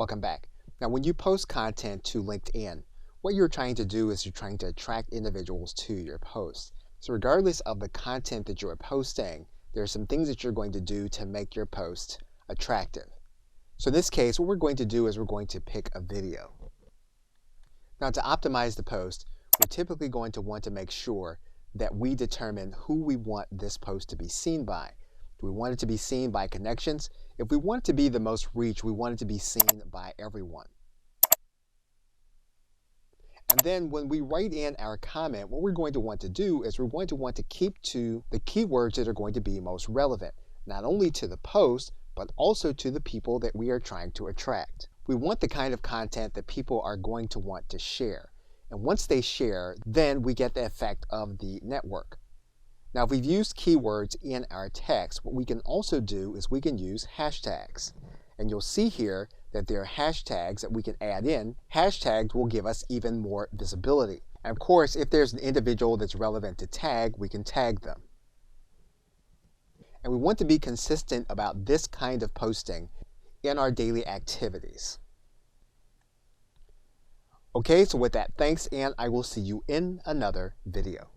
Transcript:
Welcome back. Now, when you post content to LinkedIn, what you're trying to do is you're trying to attract individuals to your post. So regardless of the content that you're posting, there are some things that you're going to do to make your post attractive. So in this case, what we're going to do is we're going to pick a video. Now, to optimize the post, we're typically going to want to make sure that we determine who we want this post to be seen by. Do we want it to be seen by connections? If we want it to be the most reach, we want it to be seen by everyone. And then when we write in our comment, what we're going to want to do is we're going to want to keep to the keywords that are going to be most relevant, not only to the post, but also to the people that we are trying to attract. We want the kind of content that people are going to want to share. And once they share, then we get the effect of the network. Now, if we've used keywords in our text, what we can also do is we can use hashtags. And you'll see here that there are hashtags that we can add in. Hashtags will give us even more visibility. And of course, if there's an individual that's relevant to tag, we can tag them. And we want to be consistent about this kind of posting in our daily activities. Okay, so with that, thanks, and I will see you in another video.